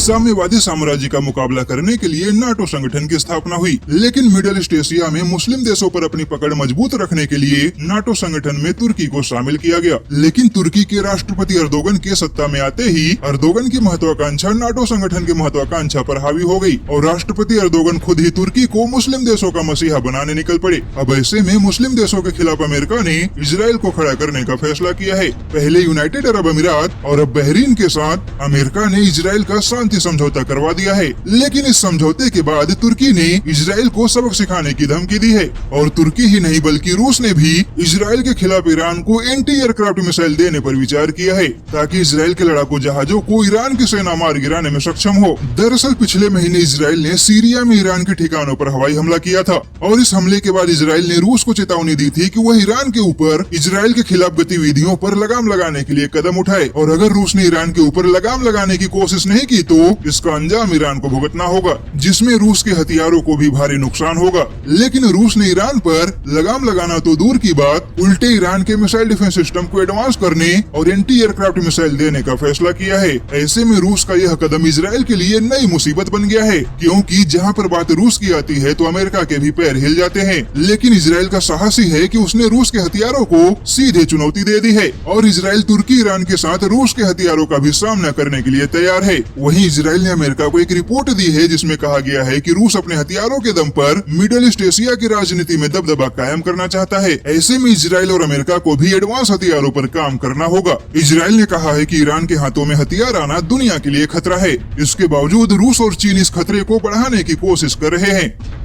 साम्यवादी साम्राज्य का मुकाबला करने के लिए नाटो संगठन की स्थापना हुई। लेकिन मिडिल ईस्ट एशिया में मुस्लिम देशों पर अपनी पकड़ मजबूत रखने के लिए नाटो संगठन में तुर्की को शामिल किया गया। लेकिन तुर्की के राष्ट्रपति अर्दोगन के सत्ता में आते ही अर्दोगन की महत्वाकांक्षा नाटो संगठन की महत्वाकांक्षा पर हावी हो गई और राष्ट्रपति अर्दोगन खुद ही तुर्की को मुस्लिम देशों का मसीहा बनाने निकल पड़े। अब ऐसे में मुस्लिम देशों के खिलाफ अमेरिका ने इजराइल को खड़ा करने का फैसला किया है। पहले यूनाइटेड अरब अमीरात और अब बहरीन के साथ अमेरिका ने इजराइल का शांति समझौता करवा दिया है। लेकिन इस समझौते के बाद तुर्की ने इजराइल को सबक सिखाने की धमकी दी है और तुर्की ही नहीं बल्कि रूस ने भी इजराइल के खिलाफ ईरान को एंटी एयरक्राफ्ट मिसाइल देने पर विचार किया है ताकि इजराइल के लड़ाकू जहाजों को ईरान की सेना मार गिराने में सक्षम हो। दरअसल पिछले महीने इजराइल ने सीरिया में ईरान के ठिकानों पर हवाई हमला किया था और इस हमले के बाद इजराइल ने रूस को चेतावनी दी थी कि वह ईरान के ऊपर इजराइल के खिलाफ गतिविधियों पर लगाम लगाने के लिए कदम उठाए और अगर रूस ने ईरान के ऊपर लगाम लगाने की कोशिश नहीं की तो इसका अंजाम ईरान को भुगतना होगा, जिसमें रूस के हथियारों को भी भारी नुकसान होगा। लेकिन रूस ने ईरान पर लगाम लगाना तो दूर की बात, उल्टे ईरान के मिसाइल डिफेंस सिस्टम को एडवांस करने और एंटी एयरक्राफ्ट मिसाइल देने का फैसला किया है। ऐसे में रूस का यह कदम इजराइल के लिए नई मुसीबत बन गया है, क्योंकि जहां पर बात रूस की आती है तो अमेरिका के भी पैर हिल जाते हैं। लेकिन इजराइल का साहस ही है कि उसने रूस के हथियारों को सीधे चुनौती दे दी है और इजराइल तुर्की ईरान के साथ रूस के हथियारों का भी सामना करने के लिए तैयार है। वहीं इजराइल ने अमेरिका को एक रिपोर्ट दी है जिसमें कहा गया है कि रूस अपने हथियारों के दम पर मिडिल ईस्ट एशिया की राजनीति में दबदबा कायम करना चाहता है। ऐसे में इजराइल और अमेरिका को भी एडवांस हथियारों पर काम करना होगा। इजराइल ने कहा है कि ईरान के हाथों में हथियार आना दुनिया के लिए खतरा है। इसके बावजूद रूस और चीन इस खतरे को बढ़ाने की कोशिश कर रहे हैं।